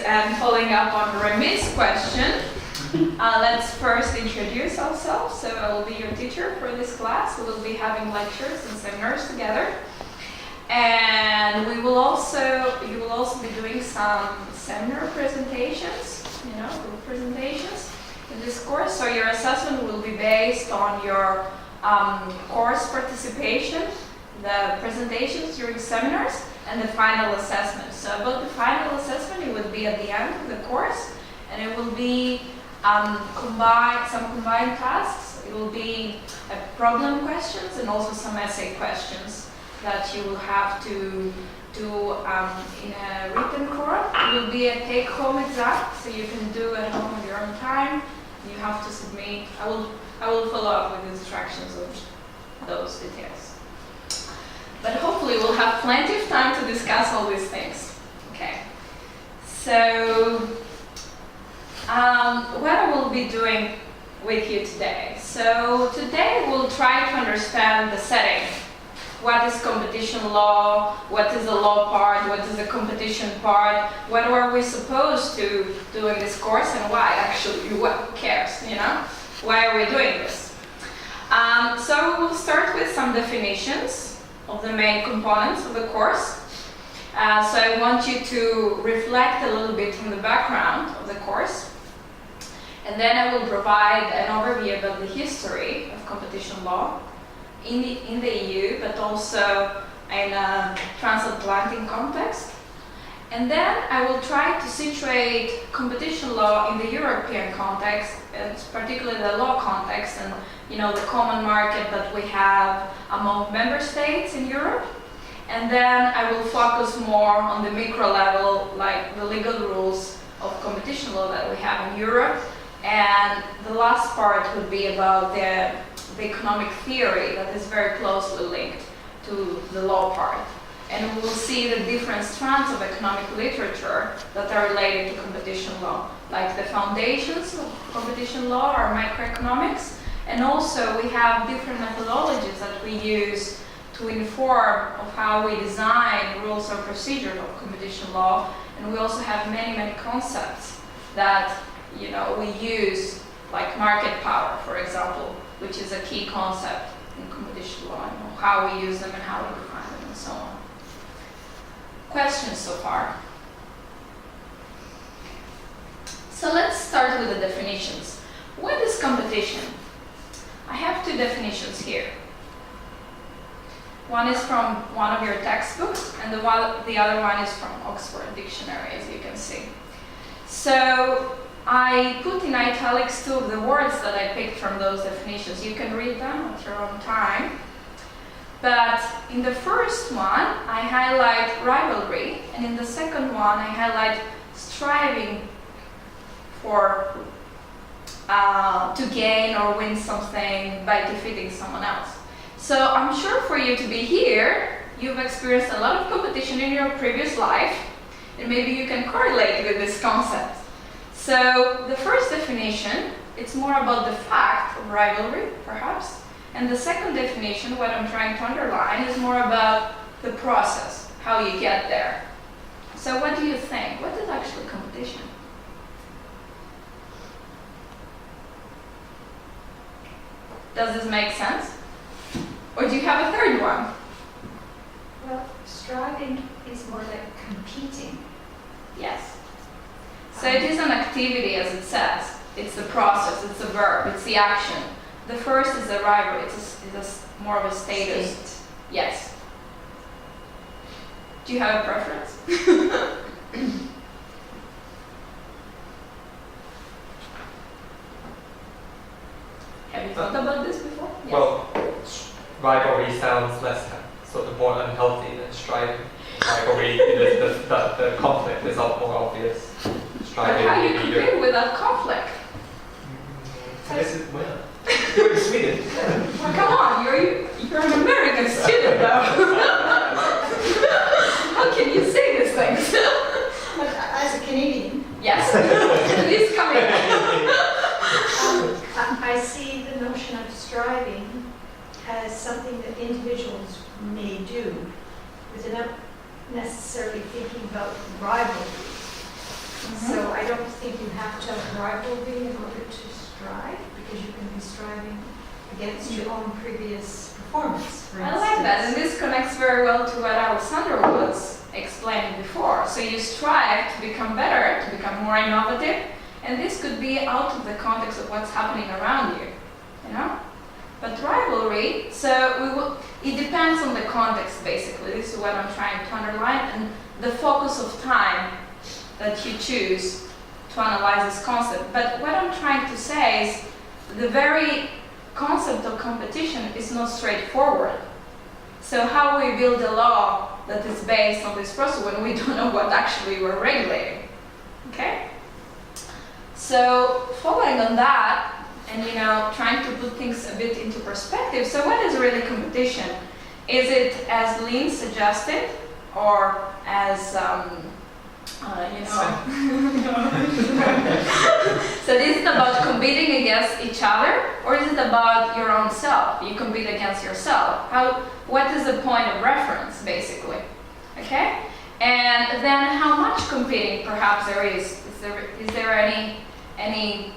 and following up on Remy's question, let's first introduce ourselves. So I will be your teacher for this class. We will be having lectures and seminars together. And you will also be doing some seminar presentations, group presentations in this course. So your assessment will be based on your course participation, the presentations during seminars, and the final assessment. So about the final assessment, it would be at the end of the course, and it will be some combined tasks. It will be problem questions and also some essay questions that you will have to do in a written form. It will be a take-home exam, so you can do at home on your own time. You have to submit. I will follow up with instructions of those details. But hopefully we'll have plenty of time to discuss all these things. Okay. So what I will be doing with you today. So today we'll try to understand the setting. What is competition law? What is the law part? What is the competition part? What are we supposed to do in this course and why? Actually, who cares, Why are we doing this? So we'll start with some definitions of the main components of the course. So I want you to reflect a little bit on the background of the course. And then I will provide an overview about the history of competition law in the EU, but also in a transatlantic context. And then I will try to situate competition law in the European context, and particularly the law context, and the common market that we have among member states in Europe. And then I will focus more on the micro level, like the legal rules of competition law that we have in Europe. And the last part would be about the economic theory that is very closely linked to the law part. And we will see the different strands of economic literature that are related to competition law, like the foundations of competition law are microeconomics, and also we have different methodologies that we use to inform of how we design rules or procedures of competition law. And we also have many concepts that we use, like market power, for example, which is a key concept in competition law, and how we use them and how we define them and so on. Questions so far? So let's start with the definitions. What is competition? I have two definitions here. One is from one of your textbooks, and the other one is from Oxford Dictionary, as you can see. So I put in italics two of the words that I picked from those definitions. You can read them at your own time. But in the first one, I highlight rivalry, and in the second one, I highlight striving to gain or win something by defeating someone else. So I'm sure for you to be here, you've experienced a lot of competition in your previous life, and maybe you can correlate with this concept. So the first definition, it's more about the fact of rivalry, perhaps. And the second definition, what I'm trying to underline, is more about the process, how you get there. So what do you think? What is actually competition? Does this make sense? Or do you have a third one? Well, striving is more like competing. Yes. So it is an activity, as it says. It's the process, it's the verb, it's the action. The first is the rivalry, it's more of a status. State. Yes. Do you have a preference? Have you thought about this before? Yes. Well, rivalry sounds less sort of more unhealthy than striving. Rivalry, the conflict is more obvious. But how do you compete without conflict? This is well. You're in Sweden. Well, come on, you're an American student though. How can you say these things? But as a Canadian, Yes, it is coming. I see the notion of striving as something that individuals may do without necessarily thinking about rivalry. So I don't think you have to have rivalry in order to strive, because you can be striving against your own previous performance, for I like that, and this connects very well to what Alessandro was explaining before. So you strive to become better, to become more innovative, and this could be out of the context of what's happening around you, you know? But rivalry, it depends on the context basically. This is what I'm trying to underline, and the focus of time that you choose to analyze this concept. But what I'm trying to say is the very concept of competition is not straightforward. So how we build a law that is based on this process when we don't know what actually we're regulating, okay? So following on that, and trying to put things a bit into perspective, so what is really competition? Is it as Lynn suggested, or as, So is it about competing against each other, or is it about your own self? You compete against yourself. What is the point of reference, basically? Okay? And then how much competing perhaps there is? Is there any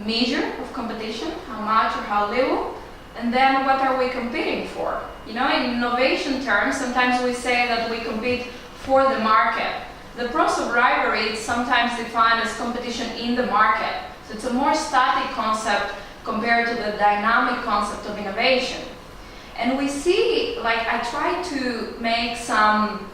measure of competition? How much or how little? And then what are we competing for? In innovation terms, sometimes we say that we compete for the market. The process of rivalry is sometimes defined as competition in the market. So it's a more static concept compared to the dynamic concept of innovation. And we see, I try to make some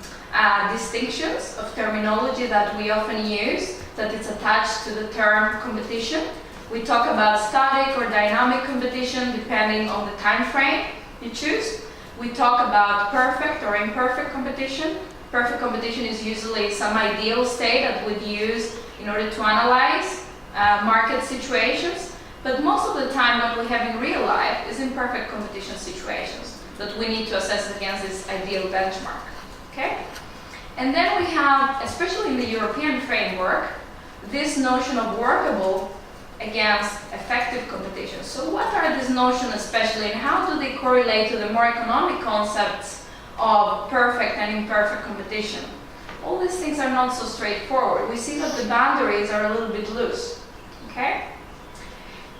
distinctions of terminology that we often use, that it's attached to the term competition. We talk about static or dynamic competition depending on the time frame you choose. We talk about perfect or imperfect competition. Perfect competition is usually some ideal state that we'd use in order to analyze market situations. But most of the time what we have in real life is imperfect competition situations that we need to assess against this ideal benchmark. Okay? And then we have, especially in the European framework, this notion of workable against effective competition. So what are these notions especially, and how do they correlate to the more economic concepts of perfect and imperfect competition? All these things are not so straightforward. We see that the boundaries are a little bit loose. Okay?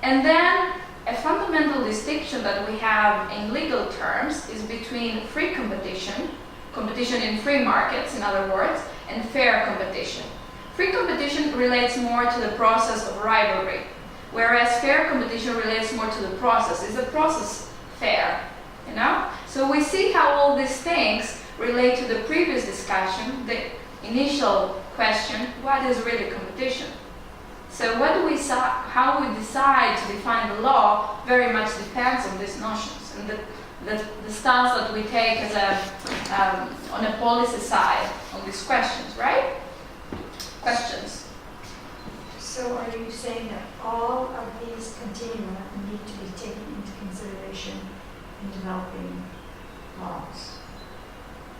And then a fundamental distinction that we have in legal terms is between free competition, competition in free markets, in other words, and fair competition. Free competition relates more to the process of rivalry, whereas fair competition relates more to the process. Is the process fair? So we see how all these things relate to the previous discussion, the initial question, what is really competition? So how we decide to define the law very much depends on these notions, and the stance that we take as on a policy side on these questions, right? Questions? So are you saying that all of these continua need to be taken into consideration in developing laws?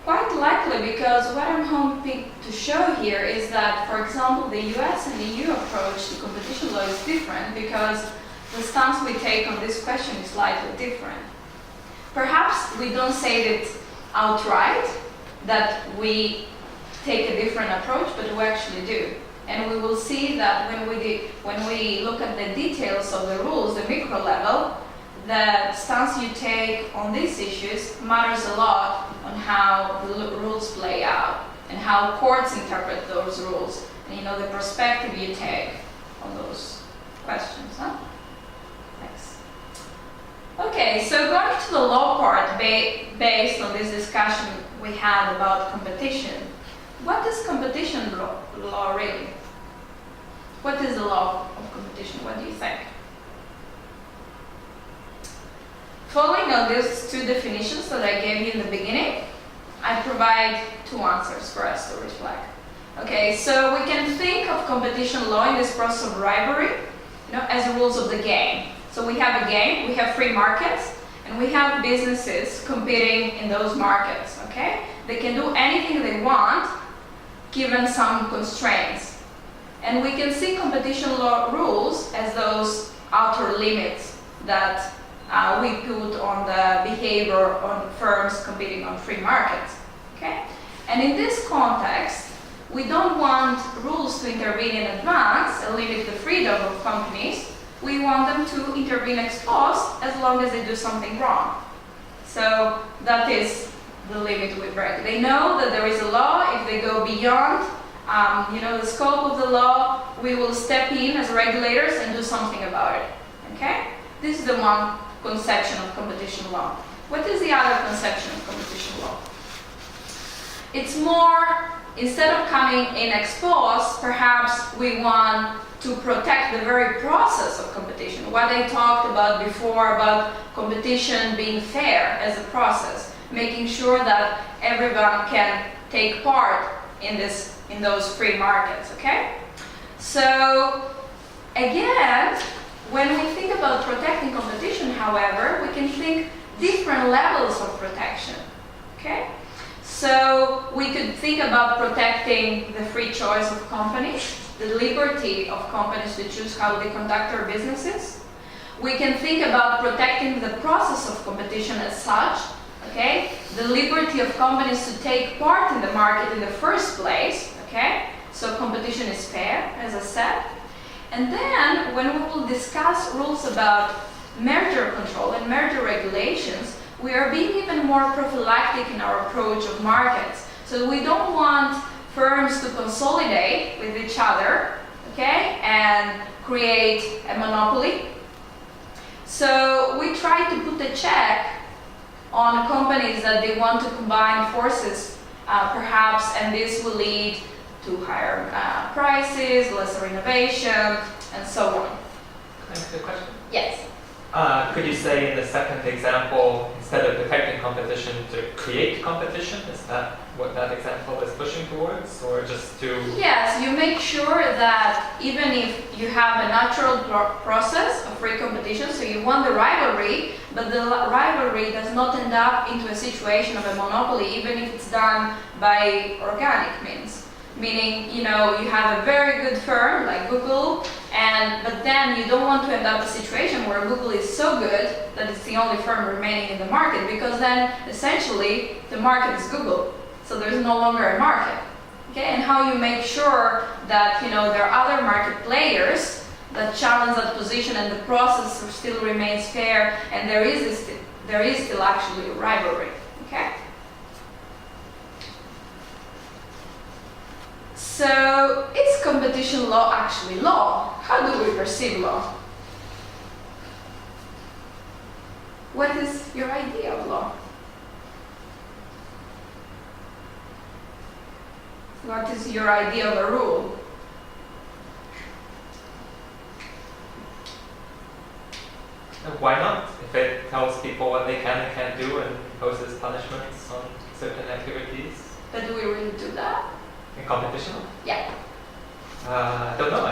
Quite likely, because what I'm hoping to show here is that, for example, the US and EU approach to competition law is different because the stance we take on this question is slightly different. Perhaps we don't say it outright, that we take a different approach, but we actually do. And we will see that when we look at the details of the rules, the micro level, the stance you take on these issues matters a lot on how the rules play out and how courts interpret those rules, and the perspective you take on those questions. Thanks. Okay, so going to the law part, based on this discussion we had about competition, what is competition law really? What is the law of competition? What do you think? Following on these two definitions that I gave you in the beginning, I provide two answers for us to reflect. Okay, so we can think of competition law in this process of rivalry, as rules of the game. So we have a game, we have free markets, and we have businesses competing in those markets. Okay, they can do anything they want, given some constraints. And we can see competition law rules as those outer limits that we put on the behavior on firms competing on free markets. Okay? And in this context, we don't want rules to to intervene in advance and limit the freedom of companies. We want them to intervene ex post as long as they do something wrong. So that is the limit we break. They know that there is a law. If they go beyond the scope of the law, we will step in as regulators and do something about it. Okay? This is the one conception of competition law. What is the other conception of competition law? It's more, instead of coming in ex post, perhaps we want to protect the very process of competition. What I talked about before about competition being fair as a process, making sure that everyone can take part in those free markets, okay? So again, when we think about protecting competition, however, we can think different levels of protection, okay? So we could think about protecting the free choice of companies, the liberty of companies to choose how they conduct their businesses. We can think about protecting the process of competition as such, okay? The liberty of companies to take part in the market in the first place, okay? So competition is fair, as I said. And then when we will discuss rules about merger control and merger regulations, we are being even more prophylactic in our approach of markets. So we don't want firms to consolidate with each other, okay, and create a monopoly. So we try to put a check on companies that they want to combine forces, perhaps, and this will lead to higher prices, lesser innovation, and so on. Can I ask you a question? Yes. Could you say in the second example, instead of protecting competition, to create competition? Is that what that example is pushing towards, or just to... Yes, you make sure that even if you have a natural process of free competition, so you want the rivalry, but the rivalry does not end up into a situation of a monopoly, even if it's done by organic means. Meaning, you have a very good firm like Google, but then you don't want to end up in a situation where Google is so good that it's the only firm remaining in the market, because then essentially the market is Google, so there's no longer a market. Okay, and how you make sure that there are other market players that challenge that position and the process still remains fair, and there is still actually a rivalry. Okay. So, is competition law actually law? How do we perceive law? What is your idea of law? What is your idea of a rule? Why not? If it tells people what they can and can't do and imposes punishments on certain activities. But do we really do that? In competition? Yeah. I don't know.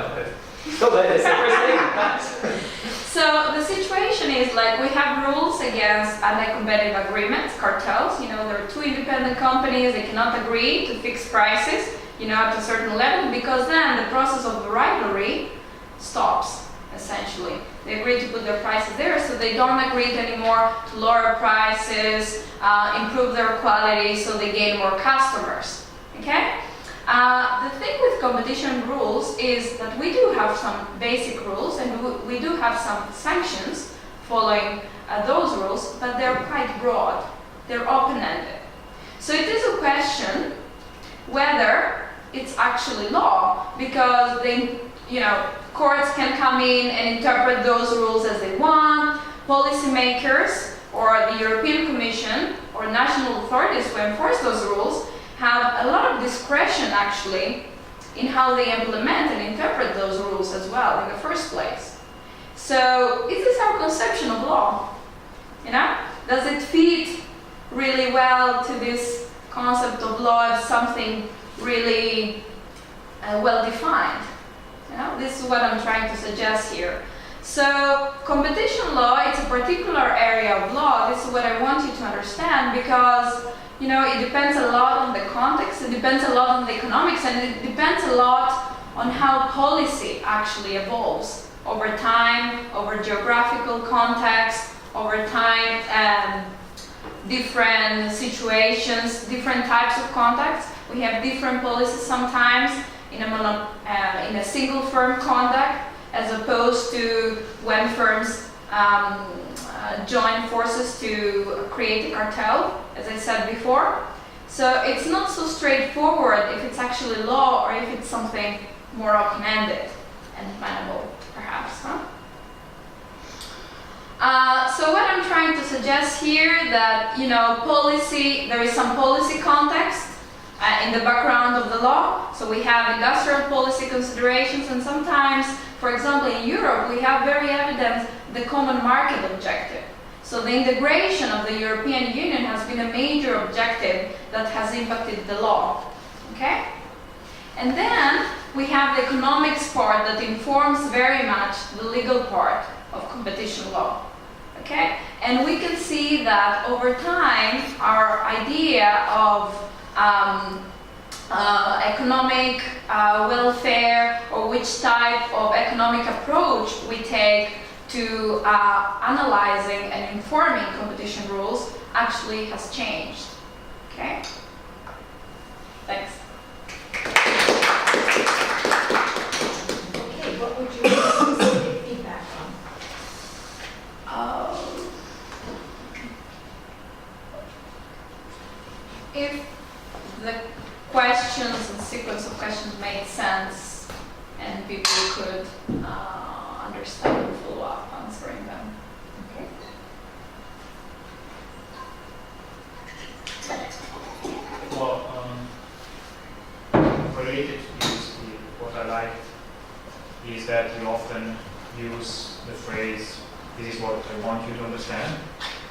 It's the first thing. So the situation is like we have rules against anti-competitive agreements, cartels. There are two independent companies, they cannot agree to fix prices, at a certain level, because then the process of the rivalry stops, essentially. They agree to put their prices there, so they don't agree anymore to lower prices, improve their quality, so they gain more customers. Okay? The thing with competition rules is that we do have some basic rules and we do have some sanctions following those rules, but they're quite broad. They're open-ended. So it is a question whether it's actually law, because courts can come in and interpret those rules as they want. Policymakers or the European Commission or national authorities who enforce those rules have a lot of discretion actually in how they implement and interpret those rules as well in the first place. So is this our conception of law? Does it fit really well to this concept of law as something really well defined? This is what I'm trying to suggest here. So competition law, it's a particular area of law. This is what I want you to understand, because it depends a lot on the context, it depends a lot on the economics, and it depends a lot on how policy actually evolves over time, over geographical context, over time, different situations, different types of contexts. We have different policies sometimes in a single firm conduct, as opposed to when firms join forces to create a cartel, as I said before. So it's not so straightforward if it's actually law or if it's something more open-ended and plannable, perhaps, huh? So what I'm trying to suggest here that, policy, there is some policy context in the background of the law. So we have industrial policy considerations, and sometimes, for example, in Europe, we have very evident the common market objective. So the integration of the European Union has been a major objective that has impacted the law, okay? And then we have the economics part that informs very much the legal part of competition law, okay? And we can see that over time, our idea of economic welfare, or which type of economic approach we take to analyzing and informing competition rules actually has changed, okay? Thanks. Okay, what would you like specific feedback on? If the questions and sequence of questions made sense and people could understand and follow up answering them. Okay. Well, related to this, what I like is that we often use the phrase, this is what I want you to understand.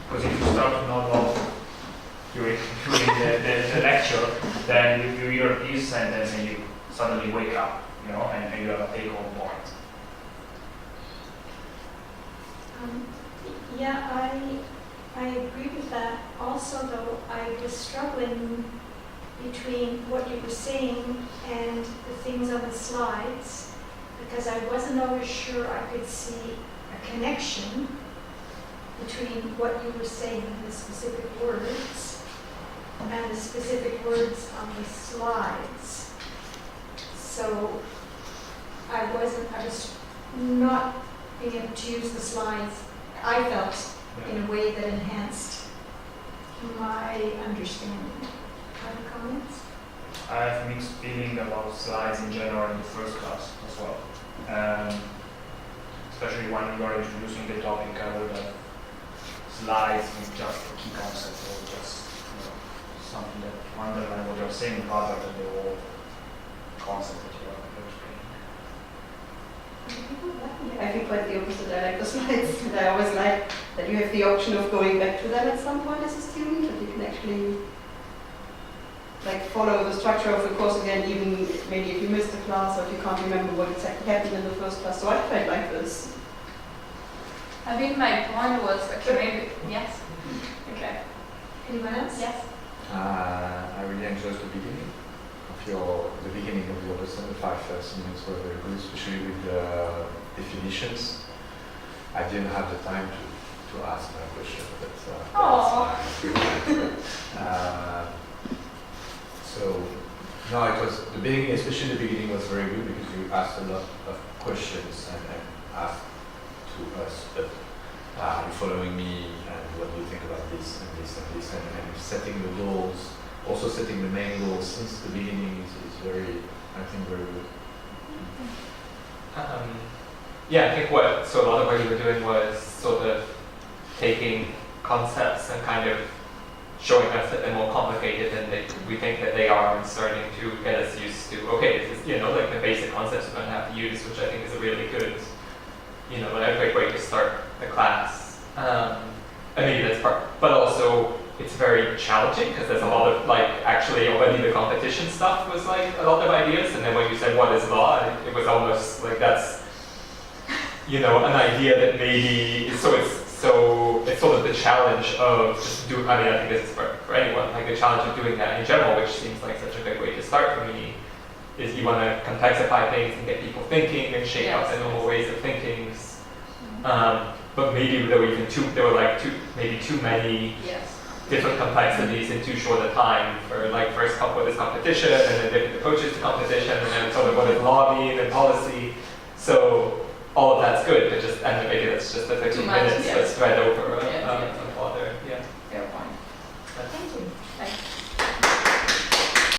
Because if you start to nod off during the lecture, then you hear this sentence and you suddenly wake up, and you have a take-home point. Yeah, I agree with that. Also, though, I was struggling between what you were saying and the things on the slides, because I wasn't always sure I could see a connection between what you were saying, the specific words, and the specific words on the slides. So I was not being able to use the slides, I felt, in a way that enhanced my understanding. Other comments? I have mixed feeling about slides in general in the first class as well. Especially when you are introducing the topic, I would have slides with just the key concepts or just something that underline what you're saying rather than the whole concept that you're explaining. I feel quite the opposite. I like the slides, and I always like that you have the option of going back to them at some point as a student, that you can actually follow the structure of the course again, even maybe if you missed a class or if you can't remember what exactly happened in the first class. So I quite like this. I think my point was, okay, maybe, yes? Okay. Anyone else? Yes? I really enjoyed the beginning of the beginning of your lesson. The 5 first minutes were very good, especially with the definitions. I didn't have the time to ask my question, but so no, it was the beginning, especially the beginning was very good because you asked a lot of questions and asked to us, but are you following me, and what do you think about this and this and this, and setting the goals, also setting the main goals since the beginning is very, I think, very good. Yeah, I think a lot of what you were doing was sort of taking concepts and kind of showing us that they're more complicated than we think that they are, and starting to get us used to, okay, this is, the basic concepts we're going to have to use, which I think is a really good, a great way to start the class. And maybe that's part, but also it's very challenging because there's a lot of, actually already the competition stuff was a lot of ideas, and then when you said what is law, it was almost like that's, an idea that maybe, it's sort of the challenge of just doing, I think this is for anyone, the challenge of doing that in general, which seems like such a good way to start for me, is you want to complexify things and get people thinking and shake out the normal ways of thinking. But maybe there were too many Yes. different complexities in too short a time for like first what is competition and then different approaches to competition and then sort of what is lobbying and policy. So all of that's good, but just and maybe that's just the 15 Too much, minutes yeah. that's spread over Yeah, a